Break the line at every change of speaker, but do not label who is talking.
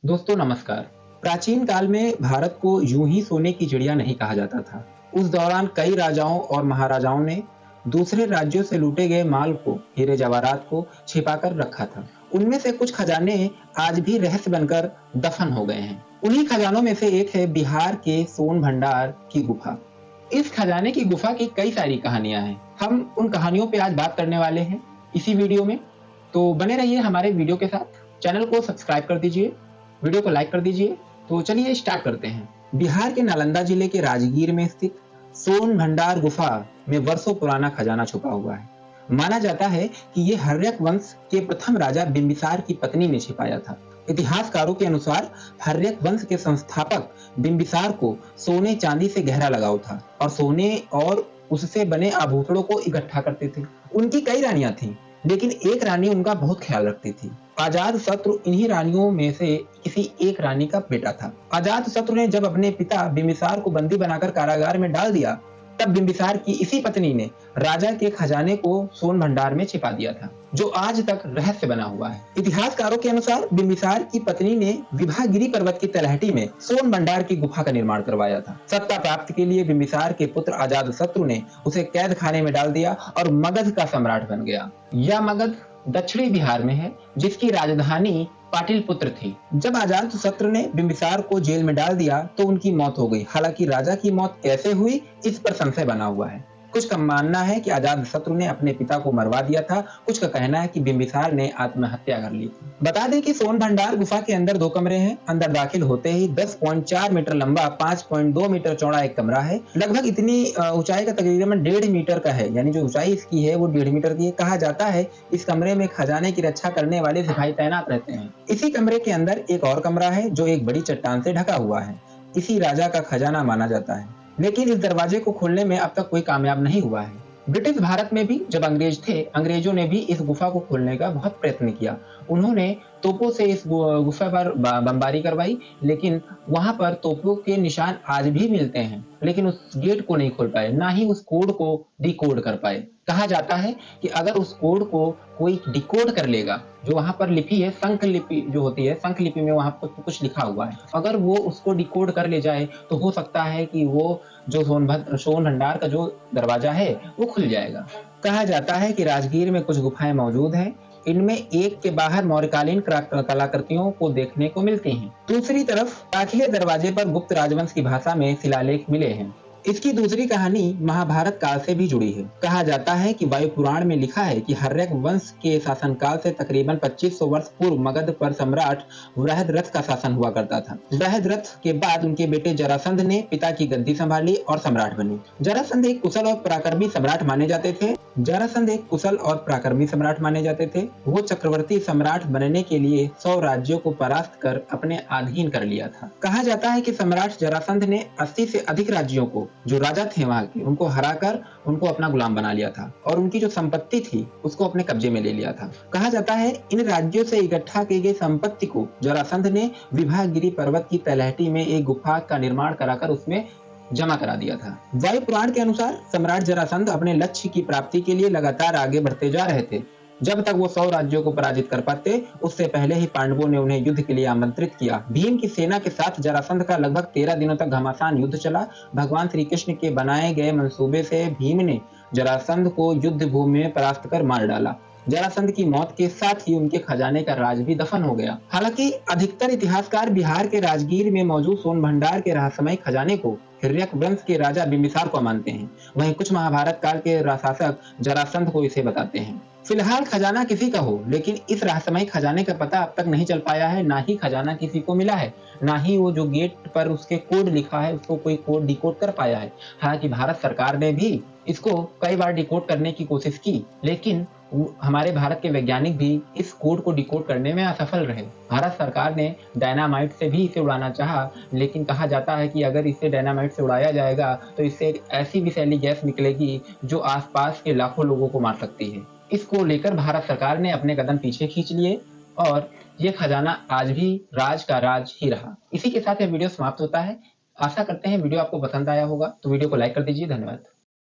दोस्तों नमस्कार। प्राचीन काल में भारत को यूं ही सोने की चिड़िया नहीं कहा जाता था। उस दौरान कई राजाओं और महाराजाओं ने दूसरे राज्यों से लूटे गए माल को, हीरे जवाहरात को छिपाकर रखा था। उनमें से कुछ खजाने आज भी रहस्य बनकर दफन हो गए हैं। उन्हीं खजानों में से एक है बिहार के सोन भंडार की गुफा। इस खजाने की गुफा की कई सारी कहानियां हैं। हम उन कहानियों पे आज बात करने वाले हैं इसी वीडियो में। तो बने रहिए हमारे वीडियो के साथ। चैनल को सब्सक्राइब कर दीजिए, वीडियो को लाइक कर दीजिए। तो चलिए स्टार्ट करते हैं। बिहार के नालंदा जिले के राजगीर में स्थित सोन भंडार गुफा में वर्षों पुराना खजाना छुपा हुआ है। माना जाता है कि ये हर्यक वंश के प्रथम राजा बिंबिसार की पत्नी ने छिपाया था। इतिहासकारों के अनुसार हर्यक वंश के संस्थापक बिंबिसार को सोने चांदी से गहरा लगाव था और सोने और उससे बने आभूषणों को इकट्ठा करते थे। उनकी कई रानियां थीं, लेकिन एक रानी उनका बहुत ख्याल रखती थी। अजात शत्रु इन्हीं रानियों में से किसी एक रानी का बेटा था। अजात शत्रु ने जब अपने पिता बिंबिसार को बंदी बनाकर कारागार में डाल दिया, तब बिंबिसार की इसी पत्नी ने राजा के खजाने को सोन भंडार में छिपा दिया था, जो आज तक रहस्य बना हुआ है। इतिहासकारों के अनुसार बिंबिसार की पत्नी ने विभागिरी पर्वत की तलहटी में सोन भंडार की गुफा का निर्माण करवाया था। सत्ता प्राप्ति के लिए बिंबिसार के पुत्र अजातशत्रु ने उसे कैद खाने में डाल दिया और मगध का सम्राट बन गया। यह मगध दक्षिणी बिहार में है, जिसकी राजधानी पाटलिपुत्र थी। जब अजातशत्रु ने बिंबिसार को जेल में डाल दिया तो उनकी मौत हो गई। हालांकि राजा की मौत कैसे हुई, इस पर संशय बना हुआ है। कुछ का मानना है कि अजातशत्रु ने अपने पिता को मरवा दिया था, कुछ का कहना है कि बिंबिसार ने आत्महत्या कर ली थी। बता दें कि सोन भंडार गुफा के अंदर 2 कमरे हैं। अंदर दाखिल होते ही 10.4 मीटर लंबा, 5.2 मीटर चौड़ा एक कमरा है। लगभग इतनी ऊंचाई का तकरीबन 1.5 मीटर का है, यानी जो ऊंचाई इसकी है वो 1.5 मीटर की है। कहा जाता है इस कमरे में खजाने की रक्षा करने वाले सिपाही तैनात रहते हैं। इसी कमरे के अंदर एक और कमरा है जो एक बड़ी चट्टान से ढका हुआ है। इसी राजा का खजाना माना जाता है, लेकिन इस दरवाजे को खोलने में अब तक कोई कामयाब नहीं हुआ है। ब्रिटिश भारत में भी जब अंग्रेज थे, अंग्रेजों ने भी इस गुफा को खोलने का बहुत प्रयत्न किया। उन्होंने तोपों से इस गुफा पर बमबारी करवाई, लेकिन वहां पर तोपों के निशान आज भी मिलते हैं, लेकिन उस गेट को नहीं खोल पाए, ना ही उस कोड को डिकोड कर पाए। कहा जाता है कि अगर उस कोड को कोई डिकोड कर लेगा, जो वहां पर लिपि है, शंख लिपि जो होती है, शंख लिपि में वहां पर कुछ लिखा हुआ है, अगर वो उसको डिकोड कर ले जाए तो हो सकता है कि वो जो सोन भंडार का जो दरवाजा है वो खुल जाएगा। कहा जाता है कि राजगीर में कुछ गुफाएं मौजूद हैं। इनमें एक के बाहर मौर्यकालीन कलाकृतियों को देखने को मिलती हैं। दूसरी तरफ दाखिले दरवाजे पर गुप्त राजवंश की भाषा में शिलालेख मिले हैं। इसकी दूसरी कहानी महाभारत काल से भी जुड़ी है। कहा जाता है कि वायु पुराण में लिखा है कि हर्यक वंश के शासनकाल से तकरीबन 2500 वर्ष पूर्व मगध पर सम्राट बृहद्रथ का शासन हुआ करता था। बृहद्रथ के बाद उनके बेटे जरासंध ने पिता की गद्दी संभाली और सम्राट बने। जरासंध एक कुशल और पराक्रमी सम्राट माने जाते थे। वो चक्रवर्ती सम्राट बनने के लिए 100 राज्यों को परास्त कर अपने अधीन कर लिया था। कहा जाता है कि सम्राट जरासंध ने 80 से अधिक राज्यों को, जो राजा थे वहां के, उनको हराकर उनको अपना गुलाम बना लिया था और उनकी जो संपत्ति थी उसको अपने कब्जे में ले लिया था। कहा जाता है इन राज्यों से इकट्ठा की गई संपत्ति को जरासंध ने विभागिरी पर्वत की तलहटी में एक गुफा का निर्माण कराकर उसमें जमा करा दिया था। वायु पुराण के अनुसार सम्राट जरासंध अपने लक्ष्य की प्राप्ति के लिए लगातार आगे बढ़ते जा रहे थे। जब तक वो 100 राज्यों को पराजित कर पाते, उससे पहले ही पांडवों ने उन्हें युद्ध के लिए आमंत्रित किया। भीम की सेना के साथ जरासंध का लगभग 13 दिनों तक घमासान युद्ध चला। भगवान श्री कृष्ण के बनाए गए मंसूबे से भीम ने जरासंध को युद्ध भूमि में परास्त कर मार डाला। जरासंध की मौत के साथ ही उनके खजाने का राज भी दफन हो गया। हालांकि अधिकतर इतिहासकार बिहार के राजगीर में मौजूद सोन भंडार के रहस्यमय खजाने को हिर्यक वंश के राजा बिंबिसार को मानते हैं। वहीं कुछ महाभारत काल के शासक जरासंध को इसे बताते हैं। फिलहाल खजाना किसी का हो, लेकिन इस रहस्यमय खजाने का पता अब तक नहीं चल पाया है। ना ही खजाना किसी को मिला है, ना ही वो जो गेट पर उसके कोड लिखा है उसको कोई कोड डिकोड कर पाया है। हालांकि भारत सरकार ने भी इसको कई बार डिकोड करने की कोशिश की, लेकिन हमारे भारत के वैज्ञानिक भी इस कोड को डिकोड करने में असफल रहे। भारत सरकार ने डायनामाइट से भी इसे उड़ाना चाहा, लेकिन कहा जाता है कि अगर इसे डायनामाइट से उड़ाया जाएगा तो इससे एक ऐसी विषैली गैस निकलेगी जो आसपास के लाखों लोगों को मार सकती है। इसको लेकर भारत सरकार ने अपने कदम पीछे खींच लिए और ये खजाना आज भी राज का राज ही रहा। इसी के साथ यह वीडियो समाप्त होता है। आशा करते हैं वीडियो आपको पसंद आया होगा, तो वीडियो को लाइक कर दीजिए। धन्यवाद।